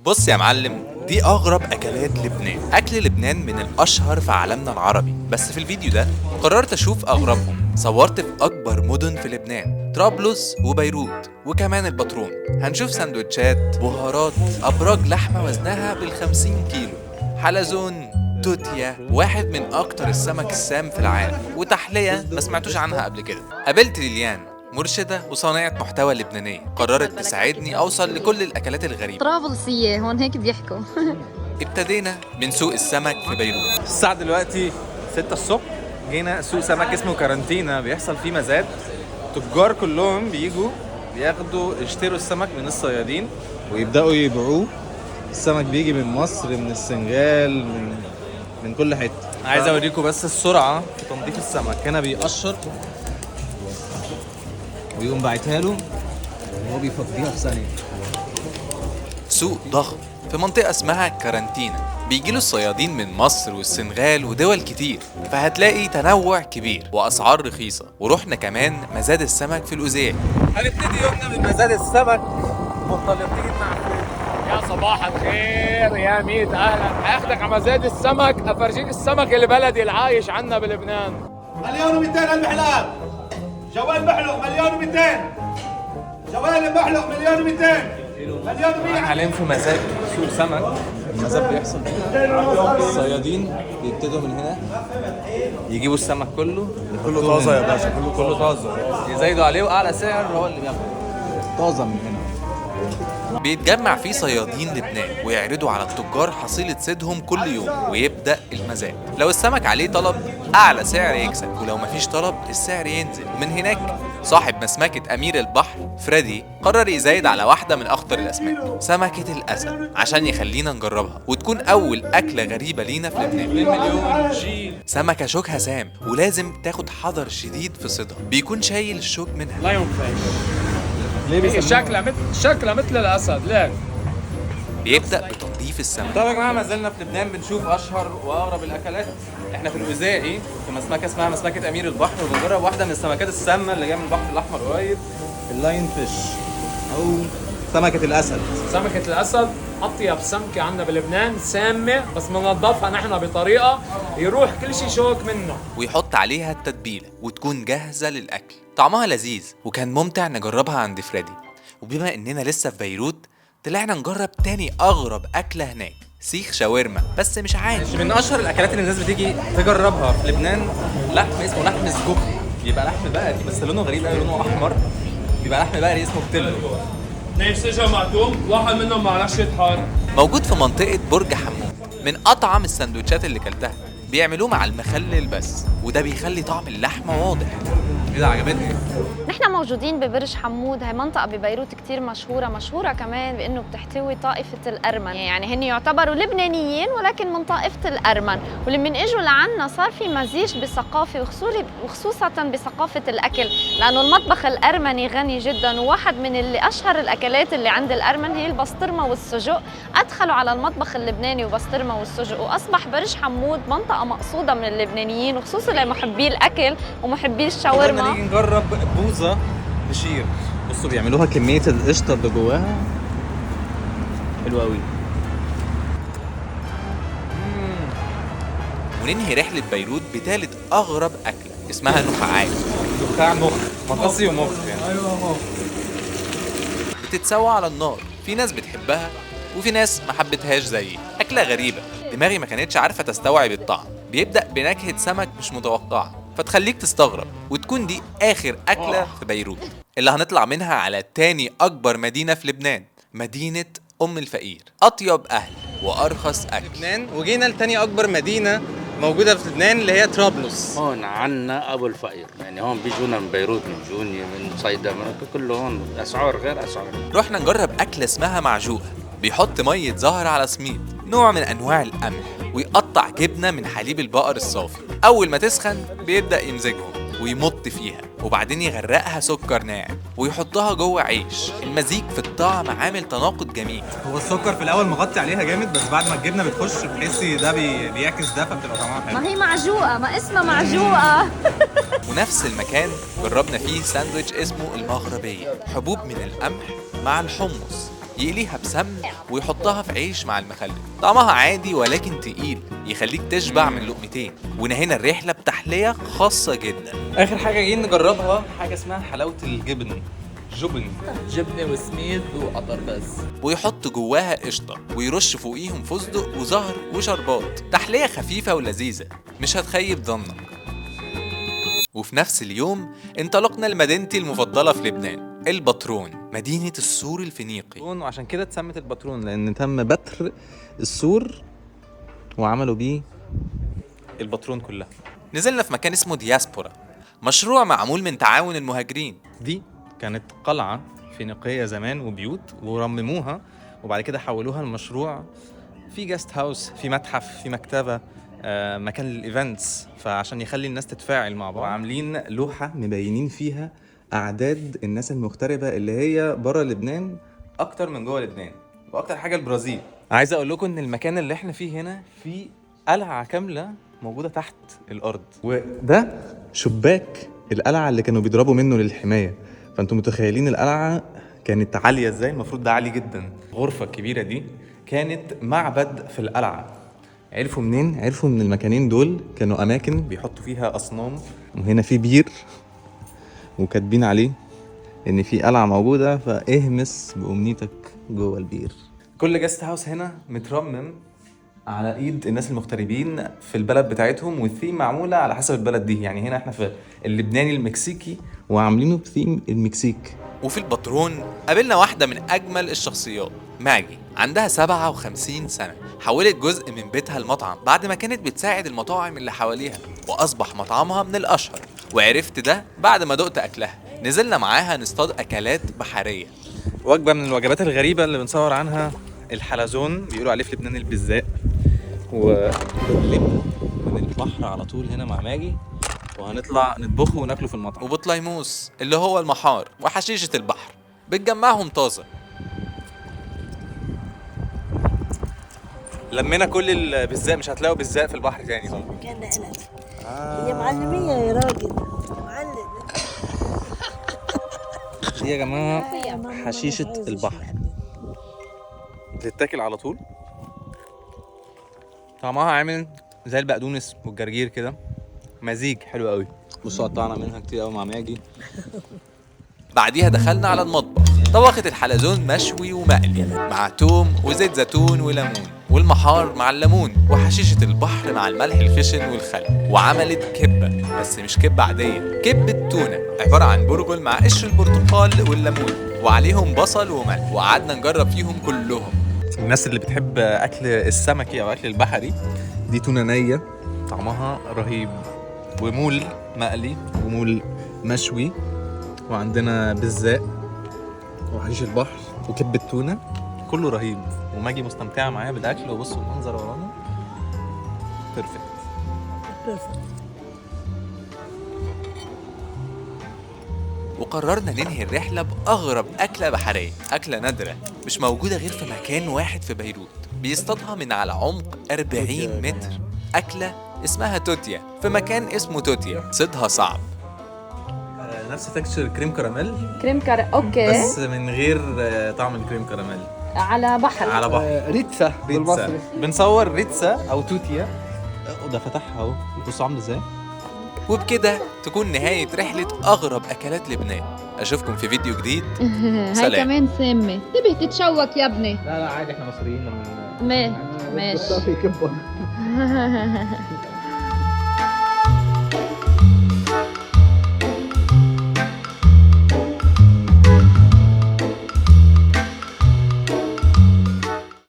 بص يا معلم، دي أغرب أكلات لبنان. أكل لبنان من الأشهر في عالمنا العربي، بس في الفيديو ده قررت أشوف أغربهم. صورت في أكبر مدن في لبنان، طرابلس وبيروت وكمان البطرون. هنشوف سندوتشات، بهارات، أبراج لحمة وزنها بال50 كيلو، حلزون، توتيا، واحد من أكتر السمك السام في العالم، وتحلية ما سمعتوش عنها قبل كده. قابلت ليليان، مرشدة وصانعة محتوى لبنانية، قررت تساعدني أوصل لكل الأكلات الغريبة. طرابلسية هون هيك بيحكوا. ابتدينا من سوق السمك في بيروت. الساعة دلوقتي 6 الصبح، جينا سوق سمك اسمه كارانتينا، بيحصل فيه مزاد. تجار كلهم بيجوا يشتروا السمك من الصيادين ويبدأوا يبيعوه. السمك بيجي من مصر، من السنغال، من كل حتة. عايز اوريكم بس السرعة في تنظيف السمك. هنا بيقشر ويقوم باعتها له وهو بيفضيها في ثانية. سوق ضخم في منطقة اسمها كارانتينا، بيجيله الصيادين من مصر والسنغال ودول كتير، فهتلاقي تنوع كبير وأسعار رخيصة. ورحنا كمان مزاد السمك في الأوزيع. هنبتدي يومنا من مزاد السمك منطلقين مع يا صباح الخير يا ميت اهلا، هاخدك على مزاد السمك، افرجيك السمك البلدي العايش عنا بلبنان. 1,200,000 قلب حلال، جوال بحلق 1,200,000، جوال بحلق 1,200,000، 1,200,000. حاليا في مزاد سوق سمك. المزاد بيحصل كده، الصيادين بيبتدوا من هنا يجيبوا السمك كله طازه يا باشا، كله طازه، يزايدوا عليه واعلى سعر هو اللي بياخده طازه من هنا. بيتجمع فيه صيادين لبنان ويعرضوا على التجار حصيلة صيدهم كل يوم، ويبدأ المزاد. لو السمك عليه طلب أعلى سعر يكسب، ولو مفيش طلب السعر ينزل. من هناك صاحب مسمكة أمير البحر فريدي قرر يزايد على واحدة من أخطر الأسماك، سمكة الأسد، عشان يخلينا نجربها وتكون أول أكلة غريبة لينا في لبنان. سمكة شوكها سام، ولازم تاخد حذر شديد في صيدها، بيكون شايل الشوك منها. لا ينفع ليه شكلها مثل الاسد. ليه؟ بيبدأ بتنظيف السمك. طبعا يا جماعه ما زلنا في لبنان بنشوف اشهر واغرب الاكلات. احنا في الوزاعي في مسمكه اسمها مسمكه امير البحر، وبنجرب واحده من السمكات السامه اللي جايه من البحر الاحمر قريب، اللاين فيش او سمكه الاسد. سمكة الاسد اطيب سمكة عنا بلبنان، سامة بس بننضفها نحن بطريقة يروح كل شيء شوك منه. ويحط عليها التتبيلة وتكون جاهزة للأكل. طعمها لذيذ وكان ممتع نجربها عند فريدي. وبما إننا لسه في بيروت، طلعنا نجرب تاني أغرب أكلة هناك، سيخ شاورما، بس مش عادي. من اشهر الاكلات اللي الناس بتيجي تجربها في لبنان لحم اسمه لحم سجق. بيبقى لحم بقري بس لونه غريب قوي، لونه احمر. بيبقى لحم بقري اسمه بتلو. نايف سجا معدوم، واحد منهم مع رشة حار. موجود في منطقة برج حمود، من أطعم السندوتشات اللي كلتها. بيعملوه مع المخلل بس، وده بيخلي طعم اللحمة واضح. اذا عجبتني. نحن موجودين ببرج حمود، هي منطقة ببيروت كتير مشهورة كمان بأنه بتحتوي طائفة الأرمن، يعني هن يعتبروا لبنانيين ولكن من طائفة الأرمن. ولما اجوا لعنا صار في مزيج بثقافة، وخصوصا بثقافة الأكل، لأنه المطبخ الأرمني غني جدا. وواحد من اللي أشهر الأكلات اللي عند الأرمن هي البسطرمة والسجق. أدخلوا على المطبخ اللبناني وبسطرمة والسجق، وأصبح برج حمود منطقة مقصودة من اللبنانيين، وخصوصا لمحبي الأكل ومحبي الشاورما. نيجي نجرب بوزة بشير. بصوا بيعملوها كمية القشطة اللي جواها حلوة قوي. وننهي رحلة بيروت بثالث أغرب أكلة اسمها نخاعات. نخاع مخ، مقصي ومخ يعني. ايوه مخ. بتتسوى على النار، في ناس بتحبها وفي ناس ما حبتهاش زيي. أكلة غريبة، دماغي ما كانتش عارفة تستوعب الطعم. بيبدأ بنكهة سمك مش متوقعة، فتخليك تستغرب. وتكون دي آخر أكلة في بيروت، اللي هنطلع منها على تاني أكبر مدينة في لبنان، مدينة أم الفقير. أطيب أهل وأرخص أكل. لبنان، وجينا لتاني أكبر مدينة موجودة في لبنان اللي هي طرابلس. هون عنا ابو الفقير، يعني هون بيجونا من بيروت، من جوني، من صيدا، من كله هون اسعار غير اسعار. رحنا نجرب أكلة اسمها معجوقة. بيحط مية زهر على سميد، نوع من أنواع القمح، ويقطع جبنة من حليب البقر الصافي. أول ما تسخن بيبدأ يمزجهم ويمط فيها، وبعدين يغرقها سكر ناعم ويحطها جوه عيش. المزيج في الطعم عامل تناقض جميل. هو السكر في الأول مغطي عليها جامد، بس بعد ما الجبنة بتخش بتحسي ده بيعكس ده، فبتبقى طعمها حلو. ما هي معجوقة، ما اسمها معجوقة. ونفس المكان جربنا فيه ساندويتش اسمه المغربية، حبوب من القمح مع الحمص يقليها بسمن ويحطها في عيش مع المخلل. طعمها عادي ولكن تقيل، يخليك تشبع من لقمتين. ونهينا الرحلة بتحلية خاصة جدا. اخر حاجه جايين نجربها حاجه اسمها حلاوه الجبن. جبنه وسميد وقطر بس. ويحط جواها قشطة ويرش فوقيهم فستق وزهر وشربات. تحلية خفيفة ولذيذة مش هتخيب ظنك. وفي نفس اليوم انطلقنا لمدينتي المفضلة في لبنان، البطرون، مدينة السور الفينيقي. وعشان كده اتسمت البطرون لان تم بتر السور وعملوا بيه البطرون كلها. نزلنا في مكان اسمه دياسبورا، مشروع معمول من تعاون المهاجرين. دي كانت قلعة فينيقية زمان وبيوت ورمموها وبعد كده حولوها لمشروع في جاست هاوس، في متحف، في مكتبة، مكان للايفنتس، فعشان يخلي الناس تتفاعل مع بعض. وعاملين لوحة مبينين فيها أعداد الناس المغتربة اللي هي بره لبنان أكتر من جوه لبنان، وأكتر حاجة البرازيل. عايز أقول لكم إن المكان اللي إحنا فيه هنا فيه قلعة كاملة موجودة تحت الأرض، وده شباك القلعة اللي كانوا بيضربوا منه للحماية. فأنتم متخيلين القلعة كانت عالية إزاي؟ المفروض ده عالي جدا. الغرفة الكبيرة دي كانت معبد في القلعة. عرفوا منين؟ عرفوا من المكانين دول كانوا أماكن بيحطوا فيها أصنام، وهنا في بير وكاتبين عليه إن في قلعة موجودة فاهمس بأمنيتك جوه البير. كل جاست هاوس هنا مترمم على ايد الناس المغتربين في البلد بتاعتهم، والثيم معموله على حسب البلد دي. يعني هنا احنا في اللبناني المكسيكي وعاملينه بثيم المكسيك. وفي البطرون قابلنا واحدة من أجمل الشخصيات، ماجي. عندها 57 سنة، حولت جزء من بيتها المطعم بعد ما كانت بتساعد المطاعم اللي حواليها، وأصبح مطعمها من الأشهر. وعرفت ده بعد ما دقت أكلها. نزلنا معاها نصطاد أكلات بحرية. وجبه من الوجبات الغريبه اللي بنصور عنها الحلزون، بيقولوا عليه في لبنان البزاق، وبنلم من البحر على طول هنا مع ماجي، وهنطلع نطبخه وناكله في المطعم. وبطليموس اللي هو المحار، وحشيشة البحر بتجمعهم طازة. لمينا كل البزاق، مش هتلاقوا بزاق في البحر تاني صح؟ كان قلق. هي معلمية يا راجل، معلم. دي يا جماعة حشيشة البحر، بتتاكل على طول. طعمها عامل زي البقدونس والجرجير كده، مزيج حلو قوي. بصوا قطعنا منها كتير قوي مع ماجي. بعديها دخلنا على المطبخ. طبخت الحلزون مشوي ومقلي مع توم وزيت زيتون وليمون، والمحار مع الليمون، وحشيشة البحر مع الملح الخشن والخل. وعملت كبة، بس مش كبة عادية، كبة تونة عبارة عن برغل مع قشر البرتقال والليمون، وعليهم بصل وملح. وقعدنا نجرب فيهم كلهم. الناس اللي بتحب اكل السمكي او اكل البحري، دي تونة نية طعمها رهيب، ومول مقلي ومول مشوي، وعندنا بزاق وحشيش البحر وكبة تونة، كله رهيب. وماجي مستمتعة معايا بالاكل، وبصوا المنظر ورانا بيرفكت. وقررنا ننهي الرحلة بأغرب أكلة بحرية، أكلة نادرة مش موجودة غير في مكان واحد في بيروت، بيصطادها من على عمق 40 متر. أكلة اسمها توتيا في مكان اسمه توتيا، صيدها صعب. نفس تكستشر كريم كراميل، اوكي، بس من غير طعم الكريم كراميل. على بحر. على بحر. ريتسا بالمصري. بنصور ريتسا او توتيا، وده فتحها اهو، بصوا عامله ازاي. وبكده تكون نهاية رحلة أغرب أكلات لبنان. أشوفكم في فيديو جديد. هاي سلام. كمان سامة، انتبه تتشوك يا ابني. لا عادي، احنا مصريين. ماشي.